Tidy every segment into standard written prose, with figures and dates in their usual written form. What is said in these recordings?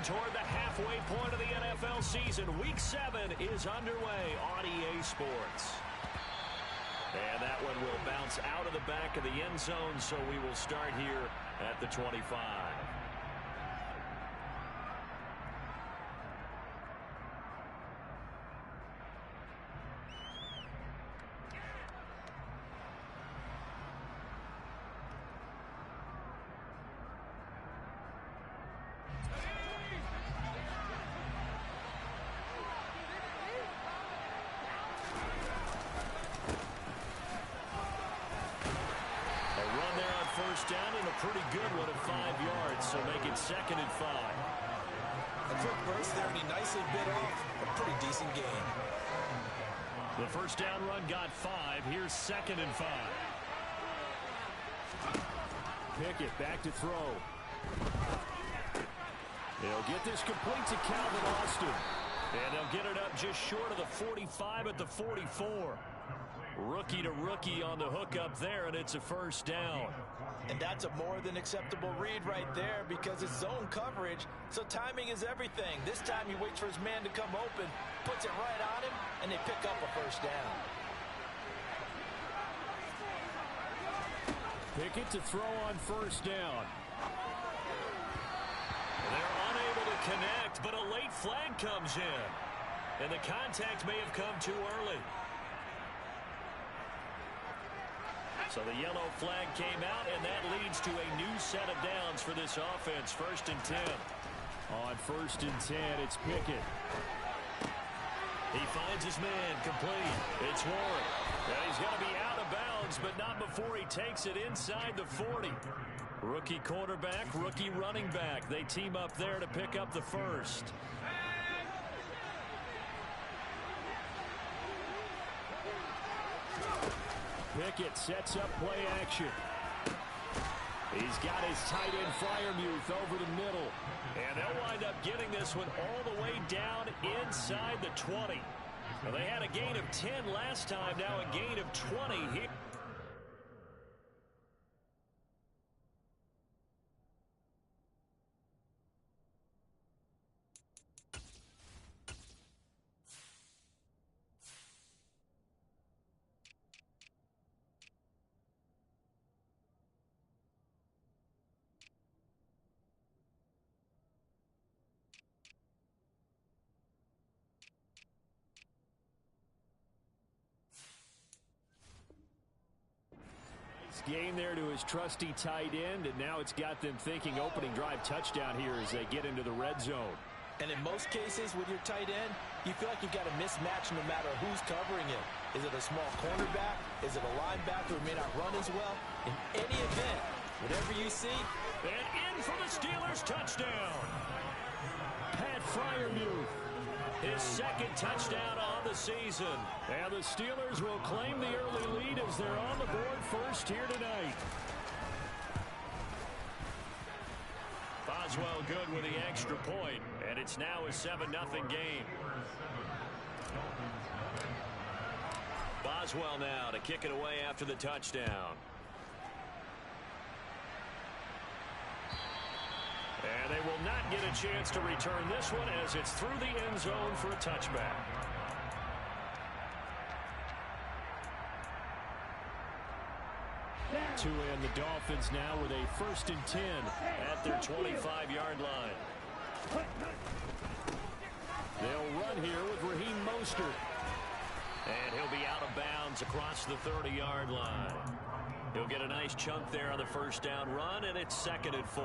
toward the halfway point of the NFL season. Week 7 is underway on EA Sports. And that one will bounce out of the back of the end zone, so we will start here at the 25. First down and a pretty good one at 5 yards, so make it 2nd and 5. A quick burst there, and he nicely bit off a pretty decent gain. The first down run got 5. Here's 2nd and 5. Pickett back to throw. They'll get this complete to Calvin Austin. And they'll get it up just short of the 45 at the 44. Rookie to rookie on the hook up there, and it's a first down. And that's a more than acceptable read right there because it's zone coverage, so timing is everything. This time he waits for his man to come open, puts it right on him, and they pick up a first down. Pickett to throw on first down. They're unable to connect, but a late flag comes in. And the contact may have come too early. So the yellow flag came out, and that leads to a new set of downs for this offense. 1st and 10. On 1st and 10, it's Pickett. He finds his man complete. It's Warren. And he's going to be out of bounds, but not before he takes it inside the 40. Rookie quarterback, rookie running back. They team up there to pick up the first. Pickett sets up play action. He's got his tight end Freiermuth over the middle. And they'll wind up getting this one all the way down inside the 20. Well, they had a gain of 10 last time, now a gain of 20 here. Gain there to his trusty tight end, and now it's got them thinking opening drive touchdown here as they get into the red zone. And in most cases with your tight end, you feel like you've got a mismatch no matter who's covering it. Is it a small cornerback? Is it a linebacker who may not run as well? In any event, whatever you see. And in for the Steelers touchdown. Pat Freiermuth. His 2nd touchdown on the season. And the Steelers will claim the early lead as they're on the board first here tonight. Boswell good with the extra point, and it's now a 7-0 game. Boswell now to kick it away after the touchdown. And they will not get a chance to return this one as it's through the end zone for a touchback. To end the Dolphins now with a 1st and 10 at their 25-yard line. They'll run here with Raheem Mostert. And he'll be out of bounds across the 30-yard line. He'll get a nice chunk there on the first down run, and it's 2nd and 4.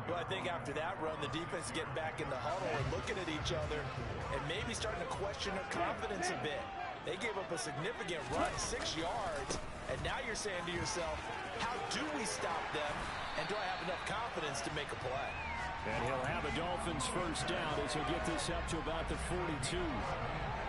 Well, I think after that run, the defense getting back in the huddle and looking at each other and maybe starting to question their confidence a bit. They gave up a significant run, 6 yards, and now you're saying to yourself, how do we stop them, and do I have enough confidence to make a play? And he'll have a Dolphins first down as he'll get this up to about the 42.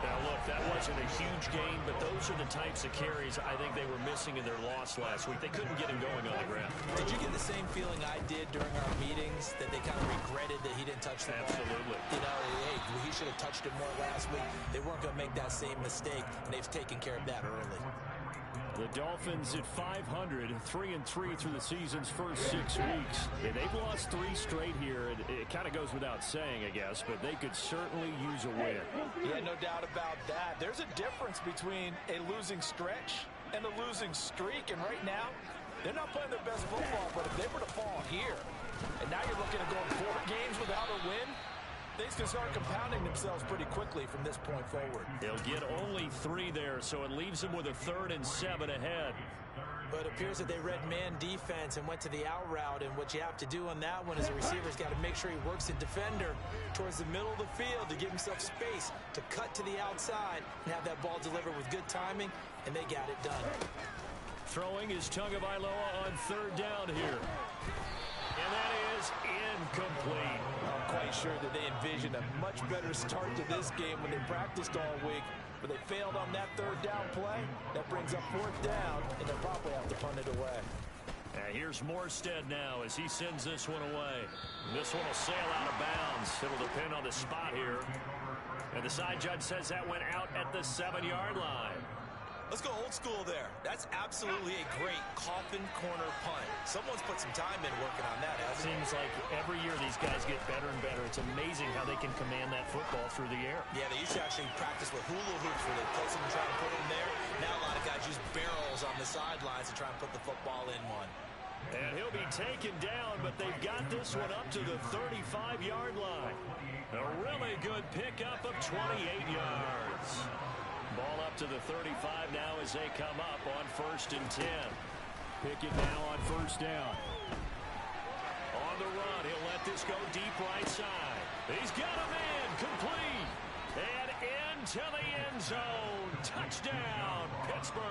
Now, look, that wasn't a huge gain, but those are the types of carries I think they were missing in their loss last week. They couldn't get him going on the ground. Did you get the same feeling I did during our meetings, that they kind of regretted that he didn't touch the ball? Absolutely. You know, hey, he should have touched it more last week. They weren't going to make that same mistake, and they've taken care of that early. The Dolphins at 500, 3-3 through the season's first 6 weeks. And they've lost 3 straight here. It kind of goes without saying, I guess, but they could certainly use a win. Yeah, no doubt about that. There's a difference between a losing stretch and a losing streak. And right now, they're not playing their best football, but if they were to fall here, and now you're looking at going 4 games without a win, things can start compounding themselves pretty quickly from this point forward. They'll get only 3 there, so it leaves them with a 3rd and 7 ahead. But it appears that they read man defense and went to the out route, and what you have to do on that one is the receiver's got to make sure he works the defender towards the middle of the field to give himself space to cut to the outside and have that ball delivered with good timing, and they got it done. Throwing is Tagovailoa on 3rd down here. And that is incomplete. I'm quite sure that they envisioned a much better start to this game when they practiced all week, but they failed on that 3rd down play. That brings up 4th down, and they'll probably have to punt it away. Here's Morstead now as he sends this one away. This one will sail out of bounds. It'll depend on the spot here. And the side judge says that went out at the 7-yard line. Let's go old school there. That's absolutely a great coffin corner punt. Someone's put some time in working on that, hasn't it? Seems like every year these guys get better and better. It's amazing how they can command that football through the air. Yeah, they used to actually practice with hula hoops where they place them and try to put them there. Now a lot of guys use barrels on the sidelines to try and put the football in one. And he'll be taken down, but they've got this one up to the 35-yard line. A really good pickup of 28 yards. Ball up to the 35 now as they come up on 1st and 10. Pickett now on 1st down. On the run, he'll let this go deep right side. He's got a man complete. And into the end zone. Touchdown, Pittsburgh.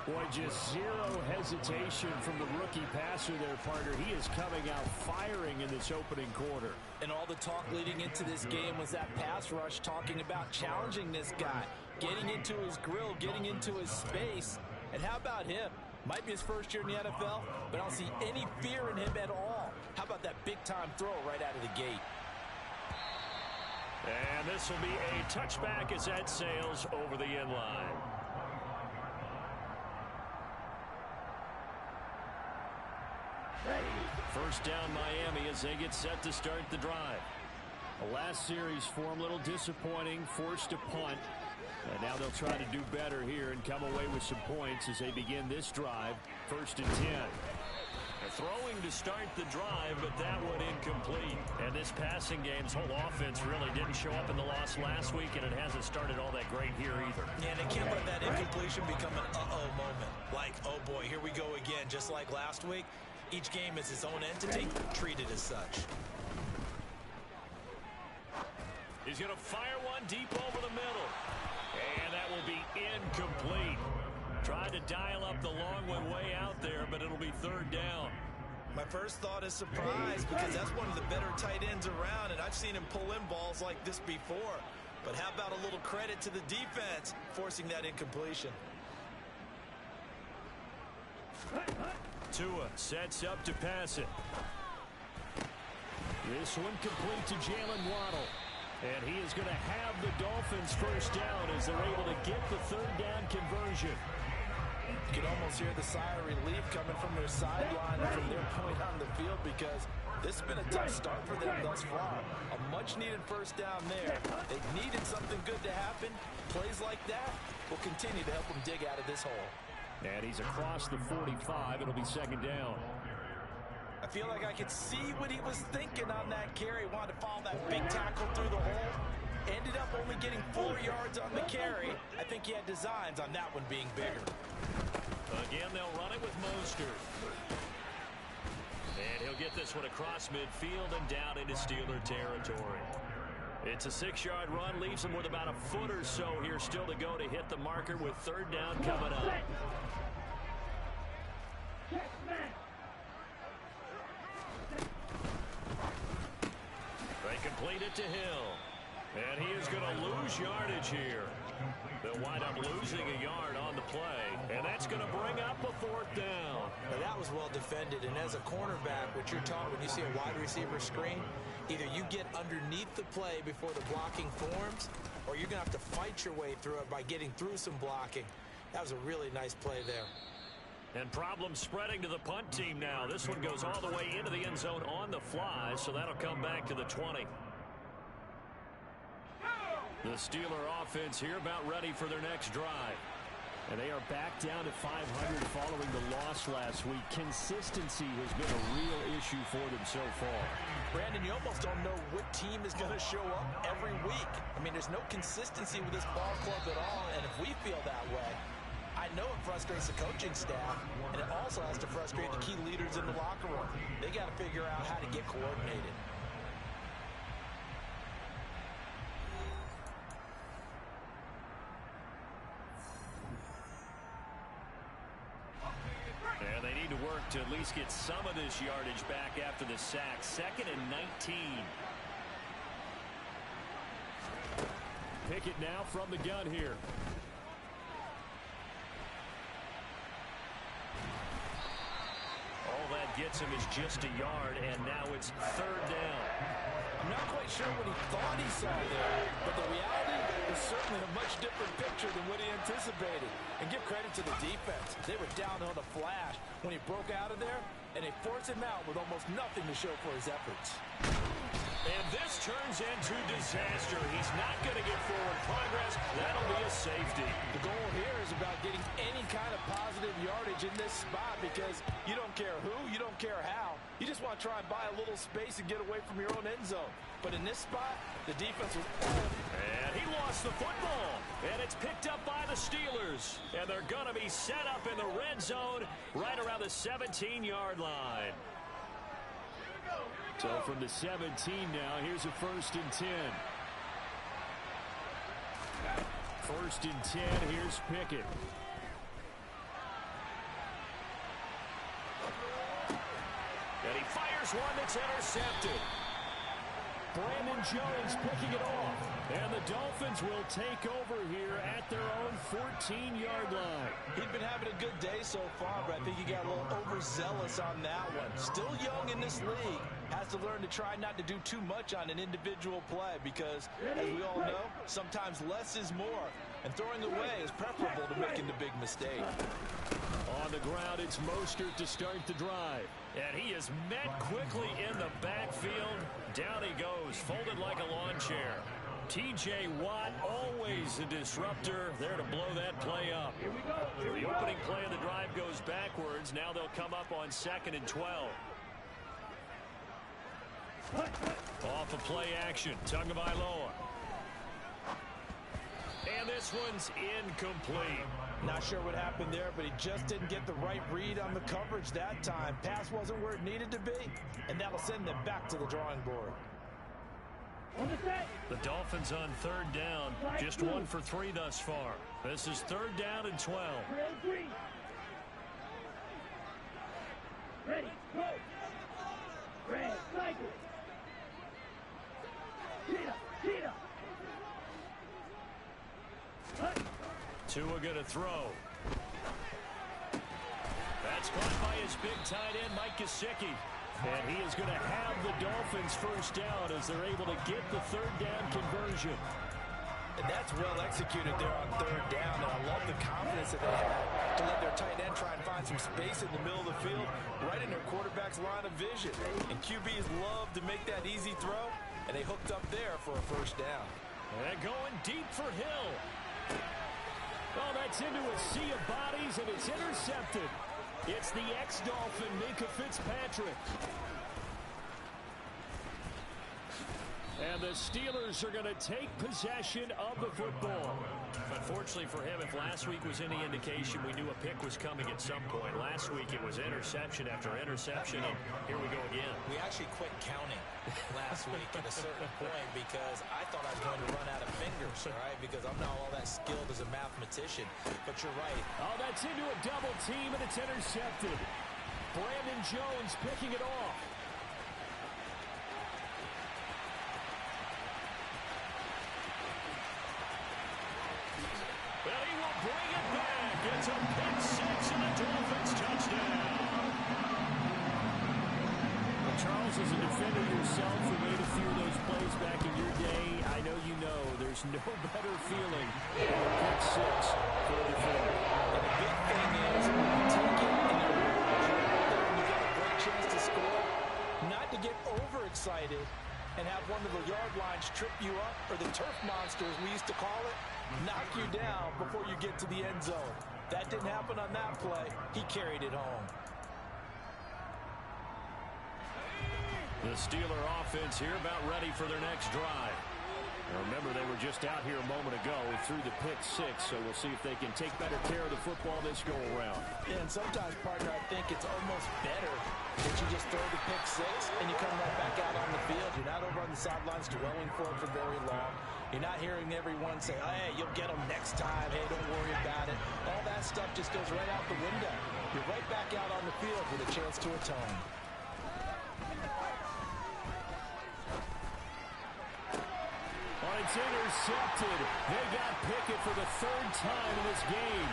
Boy, just zero hesitation from the rookie passer there, partner. He is coming out firing in this opening quarter. And all the talk leading into this game was that pass rush talking about challenging this guy, getting into his grill, getting into his space. And how about him? Might be his first year in the NFL, but I don't see any fear in him at all. How about that big-time throw right out of the gate? And this will be a touchback as that sails over the end line. First down Miami as they get set to start the drive. The last series for them, a little disappointing, forced to punt. And now they'll try to do better here and come away with some points as they begin this drive. 1st and 10. Throwing to start the drive, but that one incomplete. And this passing game's whole offense really didn't show up in the loss last week, and it hasn't started all that great here either. Yeah, and they can't let that incompletion become an uh-oh moment. Like, oh boy, here we go again, just like last week. Each game is its own entity, treated as such. He's going to fire one deep over the middle. And that will be incomplete. Tried to dial up the long one way out there, but it'll be 3rd down. My first thought is surprise because that's one of the better tight ends around, and I've seen him pull in balls like this before. But how about a little credit to the defense forcing that incompletion? Tua sets up to pass it. This one complete to Jalen Waddle. And he is going to have the Dolphins first down as they're able to get the 3rd down conversion. You can almost hear the sigh of relief coming from their sideline and from their point on the field because this has been a tough start for them thus far. A much-needed first down there. They've needed something good to happen. Plays like that will continue to help them dig out of this hole. And he's across the 45. It'll be 2nd down. I feel like I could see what he was thinking on that carry. Wanted to follow that big tackle through the hole. Ended up only getting 4 yards on the carry. I think he had designs on that one being bigger. Again, they'll run it with Mostert. And he'll get this one across midfield and down into Steeler territory. It's a 6-yard run, leaves him with about a foot or so here still to go to hit the marker with 3rd down coming up. They complete it to Hill. And he is going to lose yardage here. They'll wind up losing a yard on the play. And that's going to bring up a 4th down. Now that was well defended. And as a cornerback, what you're taught when you see a wide receiver screen, either you get underneath the play before the blocking forms, or you're going to have to fight your way through it by getting through some blocking. That was a really nice play there. And problems spreading to the punt team now. This one goes all the way into the end zone on the fly, so that'll come back to the 20. The Steeler offense here about ready for their next drive. And they are back down to 500 following the loss last week. Consistency has been a real issue for them so far. Brandon, you almost don't know what team is going to show up every week. I mean, there's no consistency with this ball club at all, and if we feel that way, I know it frustrates the coaching staff, and it also has to frustrate the key leaders in the locker room. They got to figure out how to get coordinated. And they need to work to at least get some of this yardage back after the sack. 2nd and 19. Pickett now from the gun here. All that gets him is just a yard, and now it's 3rd down. I'm not quite sure what he thought he saw there, but the reality is certainly a much different picture than what he anticipated. And give credit to the defense. They were down on a flash when he broke out of there, and they forced him out with almost nothing to show for his efforts. And this turns into disaster. He's not going to get forward progress. That'll be a safety. The goal here is about getting any kind of positive yardage in this spot because you don't care who, you don't care how. You just want to try and buy a little space and get away from your own end zone. But in this spot, the defense was all. And he lost the football. And it's picked up by the Steelers. And they're going to be set up in the red zone right around the 17-yard line. So from the 17 now, here's a 1st and 10. 1st and 10, here's Pickett. And he fires one that's intercepted. Brandon Jones picking it off. And the Dolphins will take over here at their own 14-yard line. He'd been having a good day so far, but I think he got a little overzealous on that one. Still young in this league. Has to learn to try not to do too much on an individual play because, as we all know, sometimes less is more. And throwing away is preferable to making the big mistake. On the ground, it's Mostert to start the drive. And he is met quickly in the backfield. Down he goes, folded like a lawn chair. T.J. Watt, always a disruptor, there to blow that play up. The opening play of the drive goes backwards. Now they'll come up on 2nd and 12. Off of play action, Tagovailoa. And this one's incomplete. Not sure what happened there, but he just didn't get the right read on the coverage that time. Pass wasn't where it needed to be, and that'll send them back to the drawing board. The Dolphins on 3rd down, just 1 for 3 thus far. This is 3rd down and 12. Ready, go! Red, cycle! Cheetah! Tua gonna throw. That's caught by his big tight end, Mike Gesicki. And he is going to have the Dolphins 1st down as they're able to get the 3rd down conversion. And that's well executed there on 3rd down, and I love the confidence that they had to let their tight end try and find some space in the middle of the field, right in their quarterback's line of vision. And QBs love to make that easy throw, and they hooked up there for a 1st down. And going deep for Hill. Oh, that's into a sea of bodies, and it's intercepted. It's the ex-Dolphin, Minkah Fitzpatrick. And the Steelers are going to take possession of the football. Unfortunately for him, if last week was any indication, we knew a pick was coming at some point. Last week it was interception after interception, and here we go again. We actually quit counting last week at a certain point because I thought I was going to run out of fingers, all right, because I'm not all that skilled as a mathematician. But you're right. Oh, that's into a double team, and it's intercepted. Brandon Jones picking it off. Well, he will bring it back. It's a pick six and a Dolphins touchdown. Well, Charles, Charles, as a defender yourself who made a few of those plays back in your day, I know you know there's no better feeling than a pick six for a defender. And the big thing is, when you take it and you when you get a great chance to score, not to get overexcited and have one of the yard lines trip you up, or the turf monster, as we used to call it, knock you down before you get to the end zone. That didn't happen on that play. He carried it home. The Steeler offense here about ready for their next drive. Now remember, they were just out here a moment ago through the pick six, so we'll see if they can take better care of the football this go-around. Yeah, and sometimes, partner, I think it's almost better that you just throw the pick six and you come right back out on the field. You're not over on the sidelines dwelling for it for very long. You're not hearing everyone say, hey, you'll get them next time. Hey, don't worry about it. All that stuff just goes right out the window. You're right back out on the field with a chance to atone. It's intercepted. They got Pickett for the third time in this game.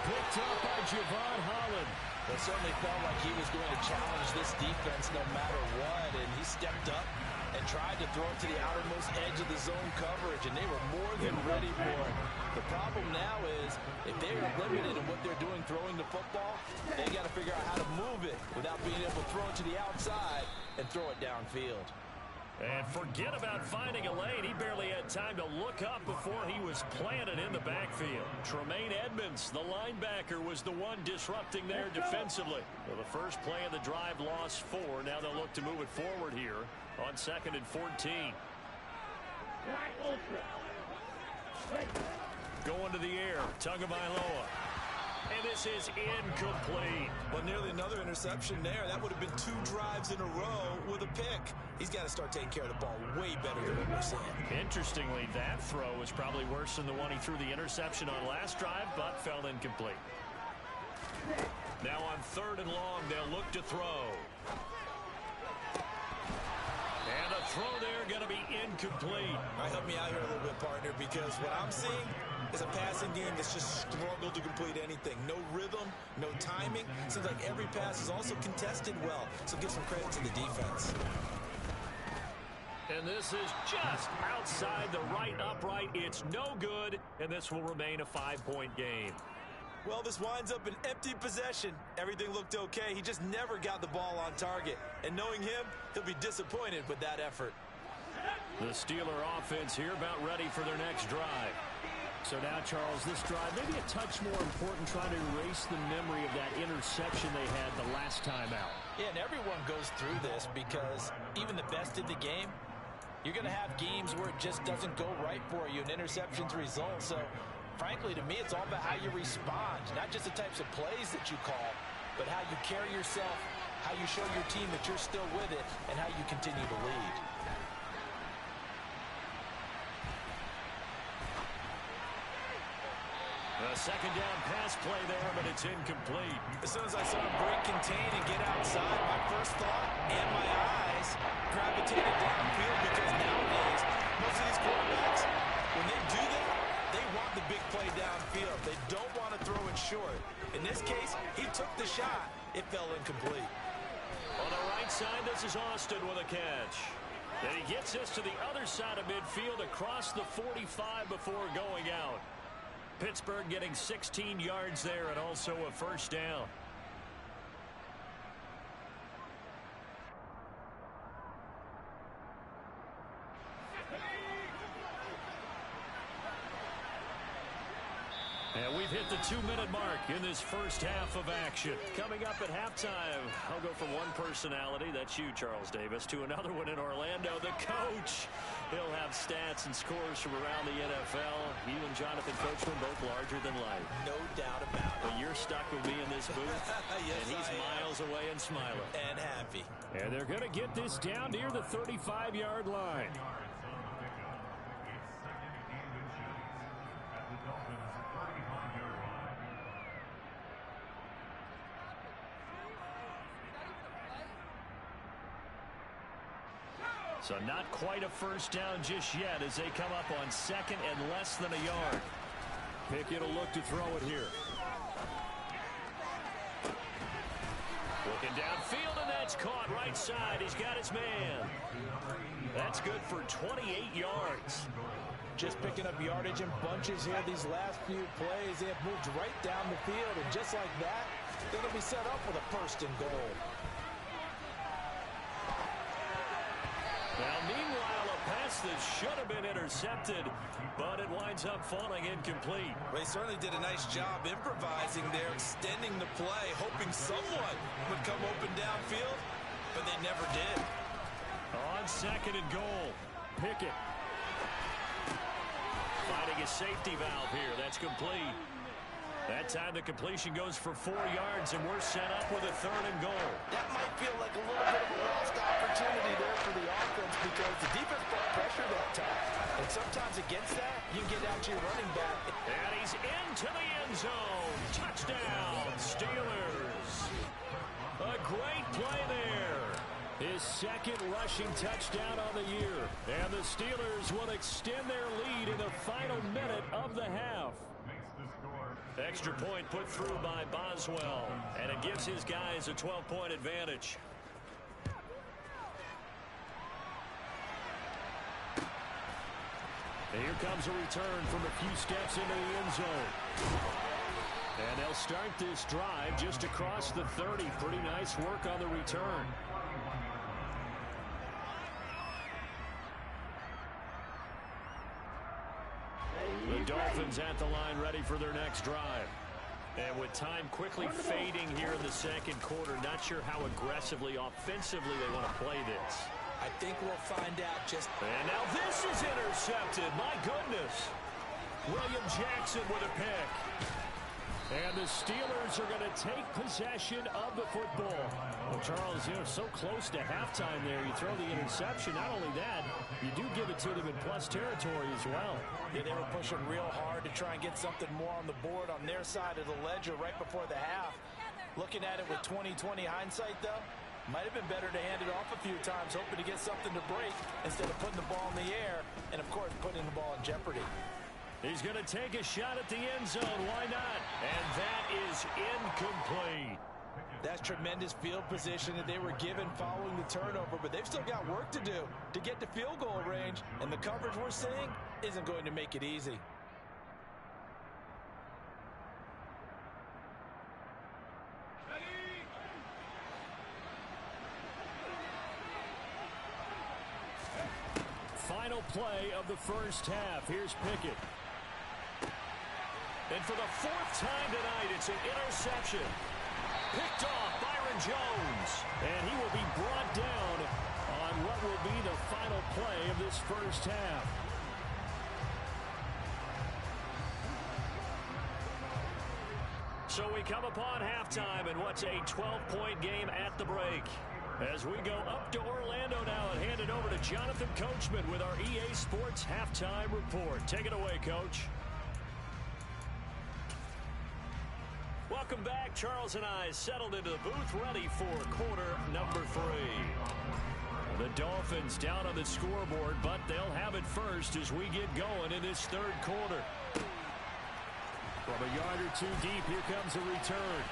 Picked up by Javon Holland. It certainly felt like he was going to challenge this defense no matter what, and he stepped up and tried to throw it to the outermost edge of the zone coverage, and they were more than ready for it. The problem now is, if they are limited in what they're doing throwing the football, they got to figure out how to move it without being able to throw it to the outside and throw it downfield. And forget about finding a lane. He barely had time to look up before he was planted in the backfield. Tremaine Edmonds, the linebacker, was the one disrupting there defensively. Well, the first play of the drive lost 4. Now they'll look to move it forward here on 2nd and 14. Going to the air, Tagovailoa. And this is incomplete. Well, nearly another interception there. That would have been 2 drives in a row with a pick. He's got to start taking care of the ball way better than what we're seeing. Interestingly, that throw was probably worse than the one he threw the interception on last drive, but fell incomplete. Now on 3rd and long, they'll look to throw. And a throw there going to be incomplete. All right, help me out here a little bit, partner, because what I'm seeing is a passing game that's just struggled to complete anything. No rhythm, no timing. Seems like every pass is also contested well, so give some credit to the defense. And this is just outside the right upright. It's no good, and this will remain a 5-point game. Well, this winds up an empty possession. Everything looked okay. He just never got the ball on target. And knowing him, he'll be disappointed with that effort. The Steeler offense here about ready for their next drive. So now, Charles, this drive maybe a touch more important, trying to erase the memory of that interception they had the last time out. Yeah, and everyone goes through this because even the best in the game, you're going to have games where it just doesn't go right for you and interceptions result. So, frankly, to me, it's all about how you respond, not just the types of plays that you call, but how you carry yourself, how you show your team that you're still with it, and how you continue to lead. A second down pass play there, but it's incomplete. As soon as I saw him break contain and get outside, my first thought and my eyes gravitated downfield, because nowadays, most of these quarterbacks, when they do that, they want the big play downfield. They don't want to throw it short. In this case, he took the shot. It fell incomplete. On the right side, this is Austin with a catch. Then he gets this to the other side of midfield across the 45 before going out. Pittsburgh getting 16 yards there and also a first down. And we've hit the 2-minute mark in this first half of action. Coming up at halftime, I'll go from one personality, that's you, Charles Davis, to another one in Orlando, the coach. He'll have stats and scores from around the NFL. You and Jonathan Coachman both larger than life. No doubt about it. But you're stuck with me in this booth, Yes, and he's miles away and smiling. And happy. And they're going to get this down near the 35-yard line. So not quite a first down just yet as they come up on 2nd and less than a yard. Pickett will look to throw it here. Looking downfield, and that's caught right side. He's got his man. That's good for 28 yards. Just picking up yardage in bunches here these last few plays. They have moved right down the field, and just like that, they're going to be set up with a 1st and goal. Now, meanwhile, a pass that should have been intercepted, but it winds up falling incomplete. They certainly did a nice job improvising there, extending the play, hoping someone would come open downfield, but they never did. On 2nd and goal, Pickett. Finding a safety valve here. That's complete. That time the completion goes for 4 yards, and we're set up with a 3rd and goal. That might feel like a little bit of a lost opportunity there for the offense because the defense brought pressure that time. And sometimes against that, you get out to your running back. And he's into the end zone. Touchdown, Steelers. A great play there. His 2nd rushing touchdown on the year. And the Steelers will extend their lead in the final minute of the half. Extra point put through by Boswell, and it gives his guys a 12-point advantage. And here comes a return from a few steps into the end zone. And they'll start this drive just across the 30. Pretty nice work on the return. The Dolphins at the line ready for their next drive. And with time quickly fading here in the 2nd quarter, not sure how aggressively, offensively they want to play this. I think we'll find out just... And now this is intercepted. My goodness. William Jackson with a pick. And the Steelers are going to take possession of the football. Well, Charles, so close to halftime there. You throw the interception. Not only that, you do give it to them in plus territory as well. Yeah, they were pushing real hard to try and get something more on the board on their side of the ledger right before the half. Looking at it with 20/20 hindsight, though, might have been better to hand it off a few times, hoping to get something to break instead of putting the ball in the air and, of course, putting the ball in jeopardy. He's going to take a shot at the end zone. Why not? And that is incomplete. That's tremendous field position that they were given following the turnover, but they've still got work to do to get to field goal range, and the coverage we're seeing isn't going to make it easy. Final play of the first half. Here's Pickett. And for the 4th time tonight, it's an interception. Picked off Byron Jones. And he will be brought down on what will be the final play of this first half. So we come upon halftime in what's a 12-point game at the break. As we go up to Orlando now and hand it over to Jonathan Coachman with our EA Sports Halftime Report. Take it away, Coach. Welcome back. Charles and I settled into the booth ready for quarter number 3. The Dolphins down on the scoreboard, but they'll have it first as we get going in this 3rd quarter. From a yard or 2 deep, here comes a return.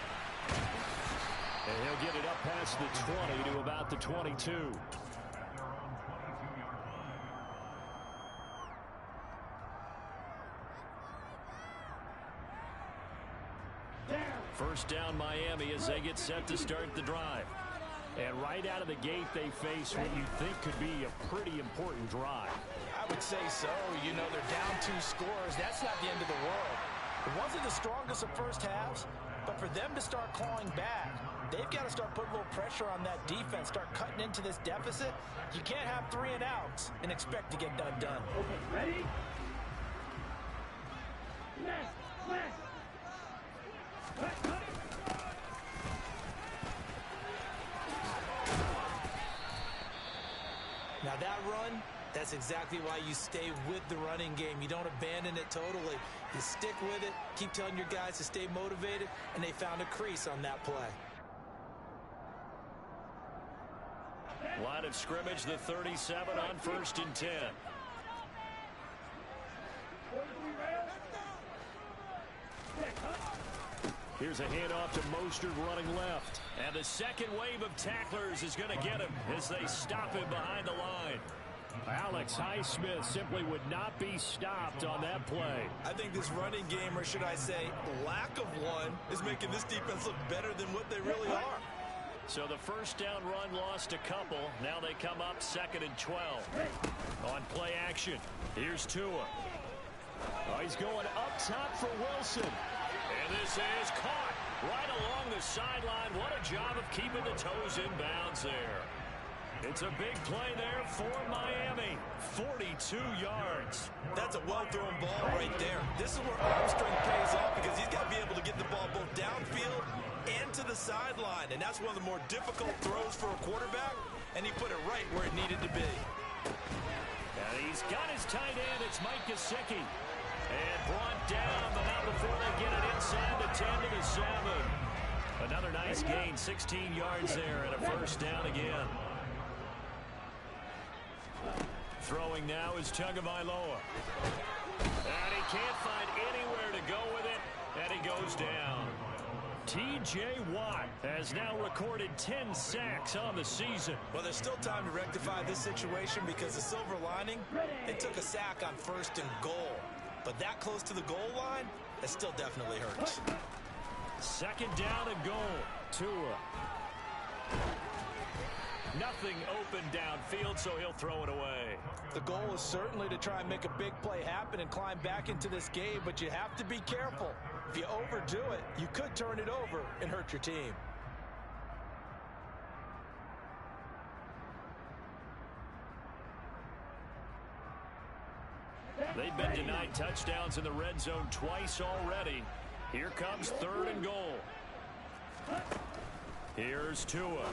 And he'll get it up past the 20 to about the 22. First down Miami as they get set to start the drive. And right out of the gate, they face what you think could be a pretty important drive. I would say so. You know, they're down 2 scores. That's not the end of the world. It wasn't the strongest of first halves, but for them to start clawing back, they've got to start putting a little pressure on that defense, start cutting into this deficit. You can't have 3 and outs and expect to get that done. Okay, ready? Left. Now that run, that's exactly why you stay with the running game. You don't abandon it totally. You stick with it, keep telling your guys to stay motivated, and they found a crease on that play. Line of scrimmage, the 37 on 1st and 10. Here's a handoff to Mostert running left. And the second wave of tacklers is going to get him as they stop him behind the line. Alex Highsmith simply would not be stopped on that play. I think this running game, or should I say lack of one, is making this defense look better than what they really are. So the first down run lost a couple. Now they come up 2nd and 12. On play action, here's Tua. Oh, he's going up top for Wilson. And this is caught right along the sideline. What a job of keeping the toes in bounds there. It's a big play there for Miami. 42 yards. That's a well-thrown ball right there. This is where arm strength pays off because he's got to be able to get the ball both downfield and to the sideline. And that's one of the more difficult throws for a quarterback. And he put it right where it needed to be. And he's got his tight end. It's Mike Gesicki. And brought down, but not before they get it inside the 10 to the 7. Another nice gain, 16 yards there, and a first down again. Throwing now is Tagovailoa. And he can't find anywhere to go with it, and he goes down. T.J. Watt has now recorded 10 sacks on the season. Well, there's still time to rectify this situation because the silver lining, they took a sack on 1st and goal. But that close to the goal line, it still definitely hurts. 2nd down and goal. Tua. Nothing open downfield, so he'll throw it away. The goal is certainly to try and make a big play happen and climb back into this game, but you have to be careful. If you overdo it, you could turn it over and hurt your team. They've been denied touchdowns in the red zone twice already. Here comes 3rd and goal. Here's Tua.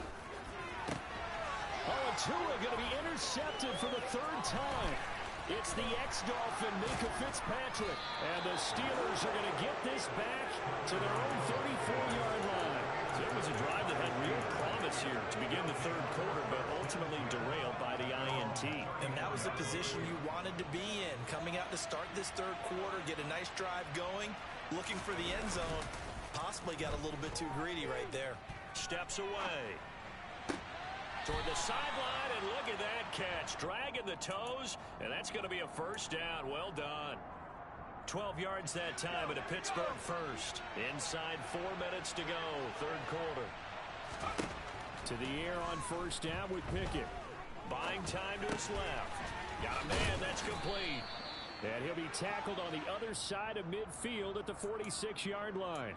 Oh, and Tua going to be intercepted for the 3rd time. It's the ex-Dolphin, Minkah Fitzpatrick. And the Steelers are going to get this back to their own 34-yard line. So it was a drive that had real promise here to begin the 3rd quarter, but ultimately derailed by the INT. And that was the position you wanted to be in. Coming out to start this 3rd quarter, get a nice drive going, looking for the end zone. Possibly got a little bit too greedy right there. Steps away. Toward the sideline, and look at that catch. Dragging the toes, and that's going to be a first down. Well done. 12 yards that time at a Pittsburgh first. Inside 4 minutes to go, 3rd quarter. To the air on first down with Pickett. Buying time to his left. Got a man, that's complete. And he'll be tackled on the other side of midfield at the 46-yard line.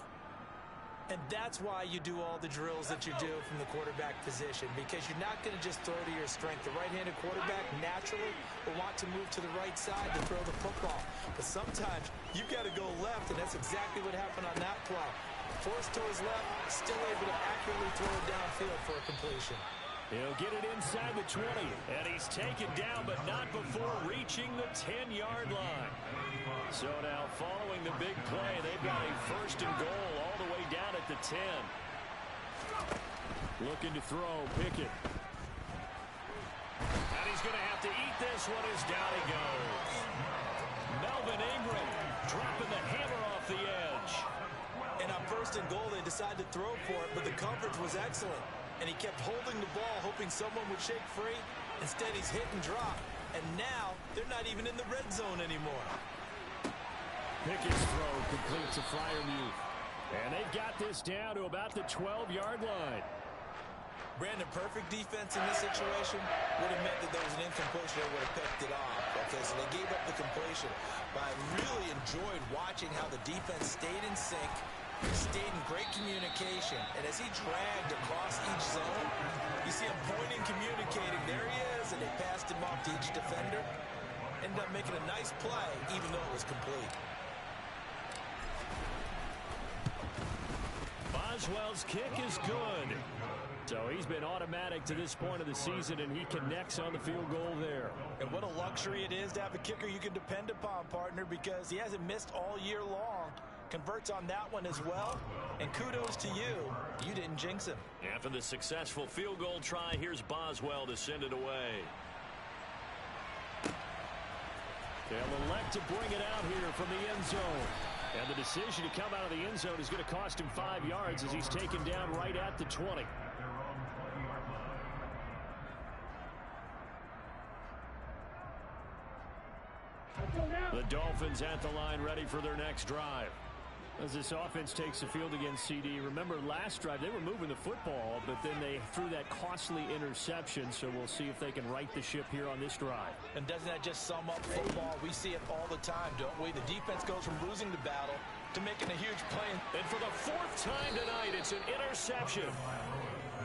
And that's why you do all the drills that you do from the quarterback position, because you're not going to just throw to your strength. The right-handed quarterback naturally will want to move to the right side to throw the football. But sometimes you've got to go left, and that's exactly what happened on that play. Forced to his left, still able to accurately throw it downfield for a completion. He'll get it inside the 20, and he's taken down, but not before reaching the 10-yard line. So now, following the big play, they've got a 1st and goal all the way down at the 10. Looking to throw, Pickett. And he's going to have to eat this one as down he goes. Melvin Ingram dropping the hammer off the edge. And on 1st and goal, they decided to throw for it, but the coverage was excellent. And he kept holding the ball, hoping someone would shake free. Instead, he's hit and drop. And now, they're not even in the red zone anymore. Pickett's throw complete to Freiermuth. And they've got this down to about the 12-yard line. Brandon, perfect defense in this situation would have meant that there was an incompletion that would have picked it off. Okay, so they gave up the completion. But I really enjoyed watching how the defense stayed in sync, stayed in great communication. And as he dragged across each zone, you see him pointing, communicating. There he is, and they passed him off to each defender. Ended up making a nice play, even though it was complete. Boswell's kick is good. So he's been automatic to this point of the season, and he connects on the field goal there. And what a luxury it is to have a kicker you can depend upon, partner, because he hasn't missed all year long. Converts on that one as well. And kudos to you. You didn't jinx him. After the successful field goal try, here's Boswell to send it away. They'll elect to bring it out here from the end zone. And the decision to come out of the end zone is going to cost him 5 yards as he's taken down right at the 20. The Dolphins at the line ready for their next drive. As this offense takes the field against CD, remember last drive they were moving the football, but then they threw that costly interception, so we'll see if they can right the ship here on this drive. And doesn't that just sum up football? We see it all the time, don't we? The defense goes from losing the battle to making a huge play. And for the 4th time tonight, it's an interception.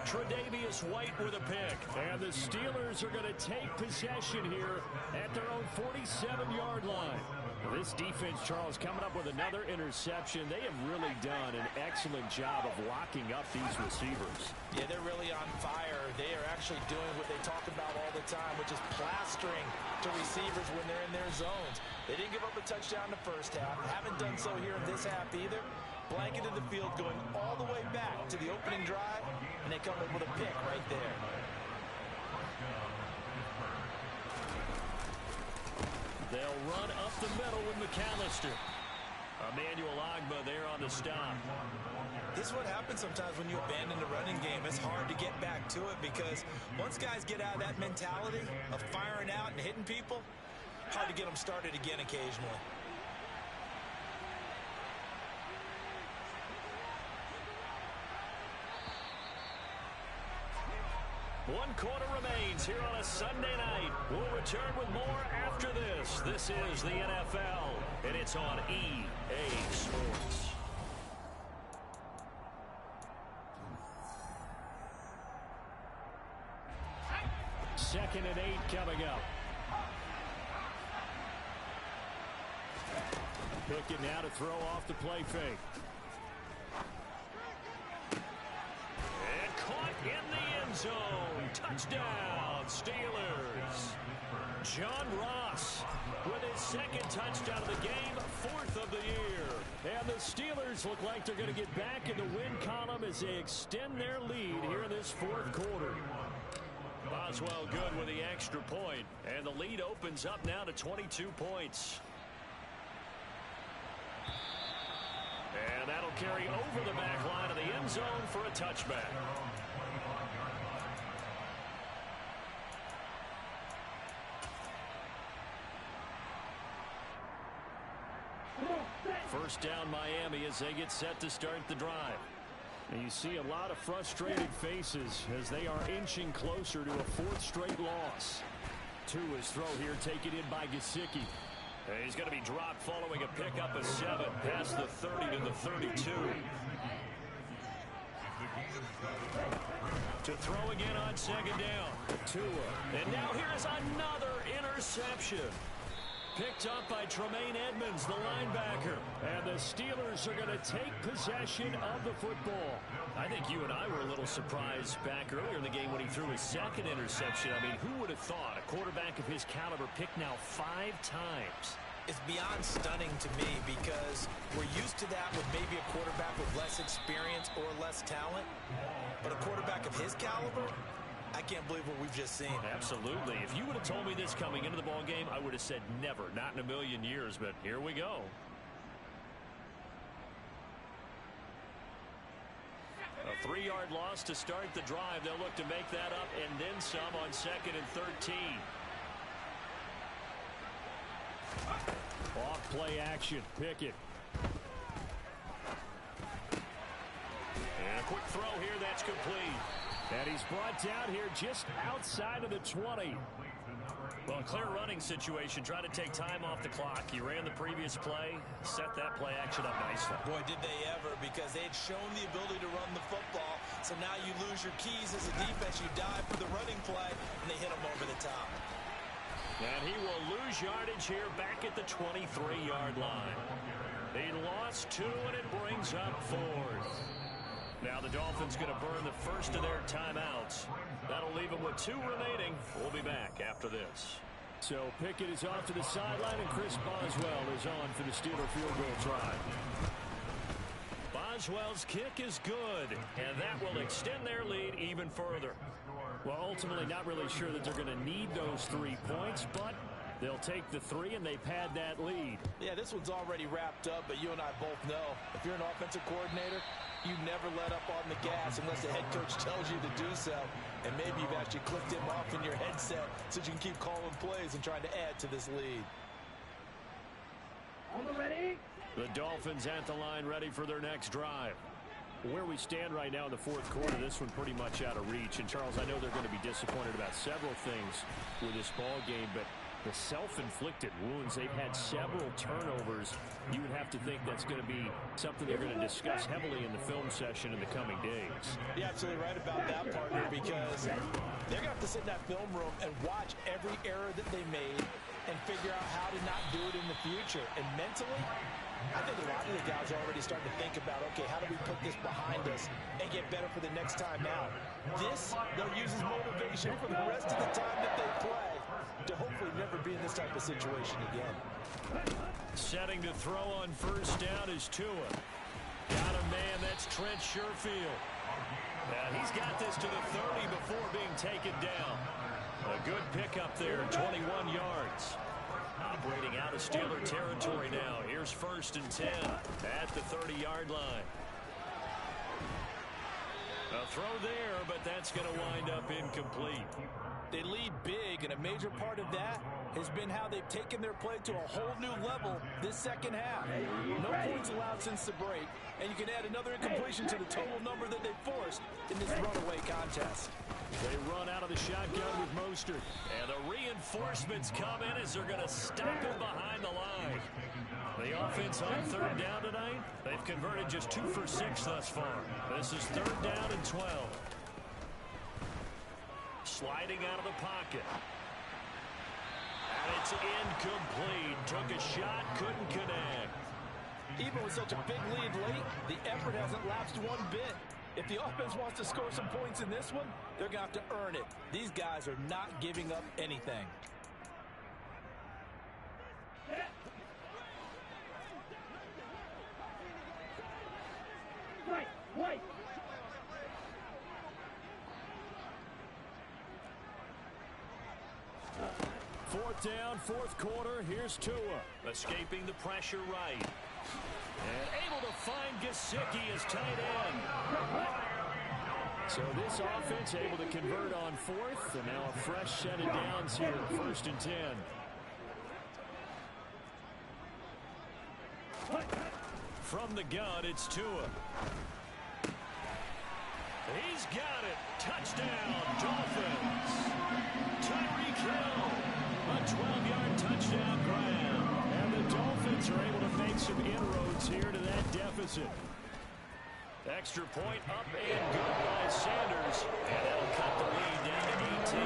Tre'Davious White with a pick. And the Steelers are going to take possession here at their own 47-yard line. This defense, Charles, coming up with another interception. They have really done an excellent job of locking up these receivers. Yeah, they're really on fire. They are actually doing what they talk about all the time, which is plastering to receivers when they're in their zones. They didn't give up a touchdown in the first half. Haven't done so here in this half either. Blanketed the field going all the way back to the opening drive, and they come up with a pick right there. They'll run up the middle with McAllister. Emmanuel Ogbah there on the stop. This is what happens sometimes when you abandon the running game. It's hard to get back to it because once guys get out of that mentality of firing out and hitting people, hard to get them started again occasionally. One quarter remains here on a Sunday night. We'll return with more after this. This is the NFL, and it's on EA Sports. Second and 8 coming up. Pickett now to throw off the play fake. And caught in the end zone. Touchdown, Steelers. John Ross with his 2nd touchdown of the game, 4th of the year. And the Steelers look like they're going to get back in the win column as they extend their lead here in this 4th quarter. Boswell good with the extra point, and the lead opens up now to 22 points. And that'll carry over the back line of the end zone for a touchback. First down Miami as they get set to start the drive. And you see a lot of frustrated faces as they are inching closer to a 4th straight loss. Tua's throw here taken in by Gesicki. He's going to be dropped following a pickup of 7 past the 30 to the 32. To throw again on 2nd down. Tua. And now here's another interception. Picked up by Tremaine Edmonds, the linebacker. And the Steelers are going to take possession of the football. I think you and I were a little surprised back earlier in the game when he threw his 2nd interception. I mean, who would have thought a quarterback of his caliber picked now 5 times? It's beyond stunning to me because we're used to that with maybe a quarterback with less experience or less talent. But a quarterback of his caliber, I can't believe what we've just seen. Absolutely. If you would have told me this coming into the ball game, I would have said never, not in a million years, but here we go. A 3-yard loss to start the drive. They'll look to make that up and then some on 2nd and 13. Off play action. Pickett. And a quick throw here. That's complete. And he's brought down here just outside of the 20. Well, a clear running situation. Trying to take time off the clock. He ran the previous play. Set that play action up nicely. Boy, did they ever, because they had shown the ability to run the football. So now you lose your keys as a defense. You dive for the running play, and they hit him over the top. And he will lose yardage here back at the 23-yard line. He lost 2, and it brings up 4th. Now the Dolphins going to burn the first of their timeouts. That'll leave them with 2 remaining. We'll be back after this. So Pickett is off to the sideline, and Chris Boswell is on for the Steeler field goal try. Boswell's kick is good, and that will extend their lead even further. Well, ultimately not really sure that they're going to need those 3 points, but They'll take the 3, and they pad that lead. Yeah, this one's already wrapped up, but you and I both know if you're an offensive coordinator, you never let up on the gas unless the head coach tells you to do so. And maybe you've actually clicked him off in your headset so you can keep calling plays and trying to add to this lead. On the ready. The Dolphins at the line, ready for their next drive. Where we stand right now in the fourth quarter, this one pretty much out of reach. And, Charles, I know they're going to be disappointed about several things with this ball game, but the self-inflicted wounds, they've had several turnovers. You would have to think that's going to be something they're going to discuss heavily in the film session in the coming days. You're absolutely right about that, partner, because they're going to have to sit in that film room and watch every error that they made and figure out how to not do it in the future. And mentally, I think a lot of the guys are already starting to think about, okay, how do we put this behind us and get better for the next time out? This, they'll use as motivation for the rest of the time that they play to hopefully never be in this type of situation again. Setting to throw on first down is Tua. Got a man, that's Trent Sherfield. Now he's got this to the 30 before being taken down. A good pickup there, 21 yards. Operating out of Steeler territory now. Here's first and 10 at the 30-yard line. A throw there, but that's going to wind up incomplete. They lead big, and a major part of that has been how they've taken their play to a whole new level this second half. No points allowed since the break, and you can add another incompletion to the total number that they forced in this runaway contest. They run out of the shotgun with Mostert. And the reinforcements come in as they're going to stop him behind the line. The offense on third down tonight, they've converted just 2 for 6 thus far. This is third down and 12. Sliding out of the pocket. And it's incomplete. Took a shot, couldn't connect. Even with such a big lead late, the effort hasn't lapsed one bit. If the offense wants to score some points in this one, they're going to have to earn it. These guys are not giving up anything. Wait. Fourth down, fourth quarter. Here's Tua. Escaping the pressure right. And able to find Gesicki as tight end. So this offense able to convert on fourth. And now a fresh set of downs here. First and 10. From the gun, it's Tua. He's got it. Touchdown, Dolphins. Tyreek Hill. A 12-yard touchdown grab. And the Dolphins are able to make some inroads here to that deficit. Extra point up and good by Sanders. And that'll cut the lead down to 18.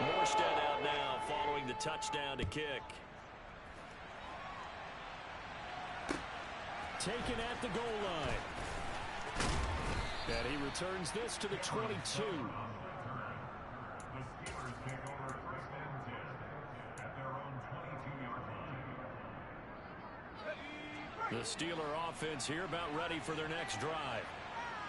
Morstead out now following the touchdown to kick. Taken at the goal line. And he returns this to the 22. The Steeler offense here about ready for their next drive.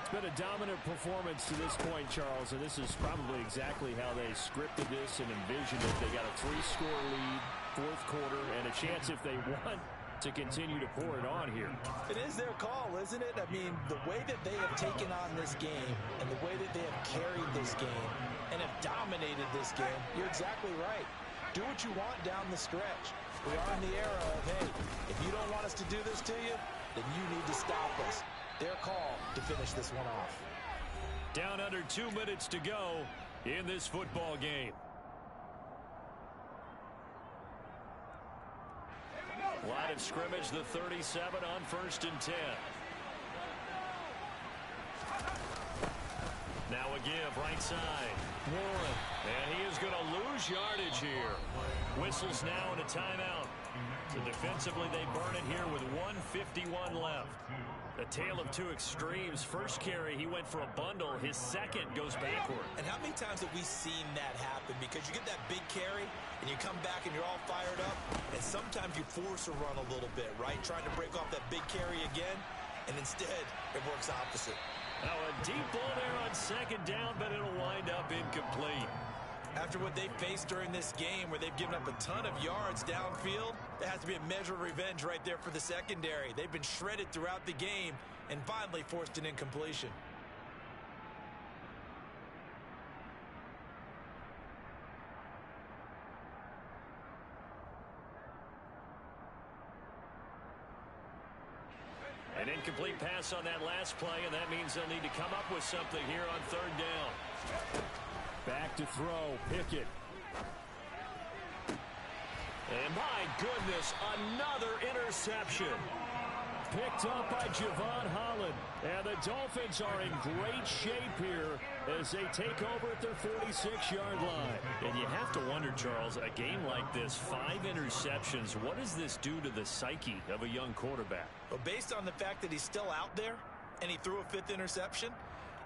It's been a dominant performance to this point, Charles, and this is probably exactly how they scripted this and envisioned it. They got a 3-score lead, fourth quarter, and a chance if they want to continue to pour it on here. It is their call, isn't it? I mean, the way that they have taken on this game and the way that they have carried this game and have dominated this game, you're exactly right. Do what you want down the stretch. We are in the era of, hey, if you don't want us to do this to you, then you need to stop us. Their call to finish this one off. Down under 2 minutes to go in this football game. Line of scrimmage, the 37 on first and 10. Now a give, right side. Warren. And he is going to lose yardage here. Whistles now and a timeout. So defensively, they burn it here with 1:51 left. A tale of two extremes. First carry, he went for a bundle. His second goes backward. And how many times have we seen that happen? Because you get that big carry, and you come back and you're all fired up, and sometimes you force a run a little bit, right? Trying to break off that big carry again, and instead, it works opposite. Now a deep ball there on second down, but it'll wind up incomplete. After what they faced during this game where they've given up a ton of yards downfield, there has to be a measure of revenge right there for the secondary. They've been shredded throughout the game and finally forced an incompletion. An incomplete pass on that last play, and that means they'll need to come up with something here on third down. Back to throw, Pickett. And my goodness, another interception. Picked up by Javon Holland. And the Dolphins are in great shape here as they take over at their 46-yard line. And you have to wonder, Charles, a game like this, 5 interceptions, what does this do to the psyche of a young quarterback? Well, based on the fact that he's still out there and he threw a 5th interception,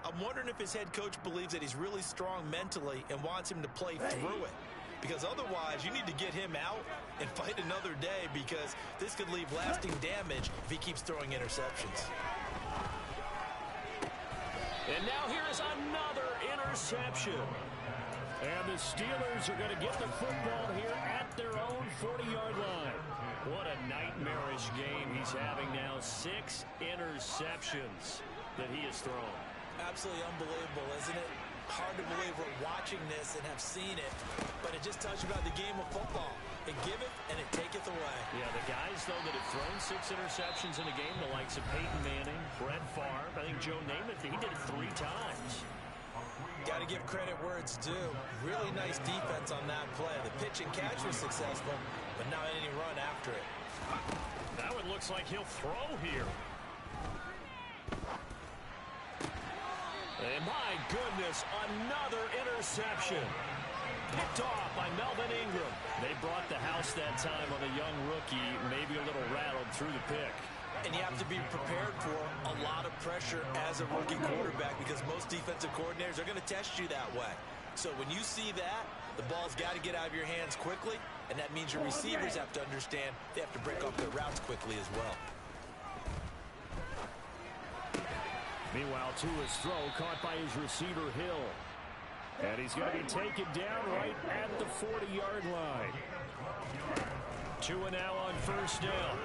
I'm wondering if his head coach believes that he's really strong mentally and wants him to play through it. Because otherwise, you need to get him out and fight another day, because this could leave lasting damage if he keeps throwing interceptions. And now here is another interception. And the Steelers are going to get the football here at their own 40-yard line. What a nightmarish game he's having now. 6 interceptions that he has thrown. Absolutely unbelievable, isn't it? Hard to believe we're watching this and have seen it, but it just tells you about the game of football. It giveth and it taketh away. Yeah, the guys, though, that have thrown 6 interceptions in a game, the likes of Peyton Manning, Brett Favre, I think Joe Namath, he did it 3 times. Got to give credit where it's due. Really nice defense on that play. The pitch and catch was successful, but not any run after it. Now it looks like he'll throw here. And my goodness, another interception. Picked off by Melvin Ingram. They brought the house that time on a young rookie, maybe a little rattled through the pick. And you have to be prepared for a lot of pressure as a rookie quarterback, because most defensive coordinators are going to test you that way. So when you see that, the ball's got to get out of your hands quickly, and that means your receivers have to understand they have to break off their routes quickly as well. Meanwhile, Tua's throw caught by his receiver, Hill. And he's going to be taken down right at the 40-yard line. Tua now on first down.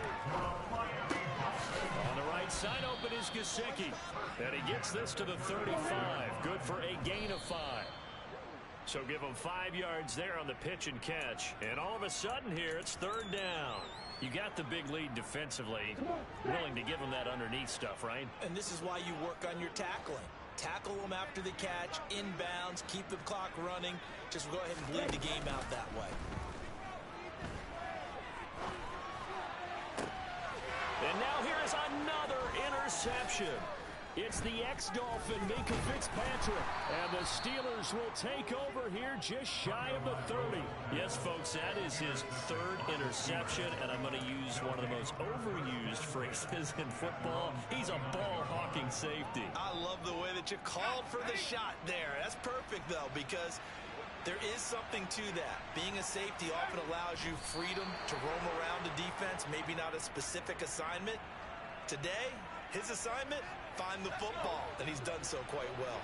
On the right side, open is Gesicki. And he gets this to the 35. Good for a gain of 5. So give him 5 yards there on the pitch and catch. And all of a sudden here, it's third down. You got the big lead defensively, willing to give them that underneath stuff, right? And this is why you work on your tackling. Tackle them after the catch, inbounds, keep the clock running. Just go ahead and bleed the game out that way. And now here is another interception. It's the ex-Dolphin, Minkah Fitzpatrick. And the Steelers will take over here just shy of the 30. Yes, folks, that is his 3rd interception. And I'm going to use one of the most overused phrases in football. He's a ball-hawking safety. I love the way that you called for the shot there. That's perfect, though, because there is something to that. Being a safety often allows you freedom to roam around the defense, maybe not a specific assignment. Today, his assignment, find the football, and he's done so quite well.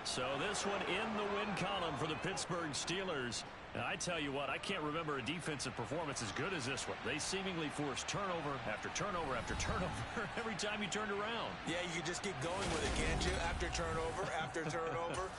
So this one in the win column for the Pittsburgh Steelers. And I tell you what, I can't remember a defensive performance as good as this one. They seemingly forced turnover after turnover after turnover every time you turned around. Yeah, you could just keep going with it, can't you? After turnover, after turnover.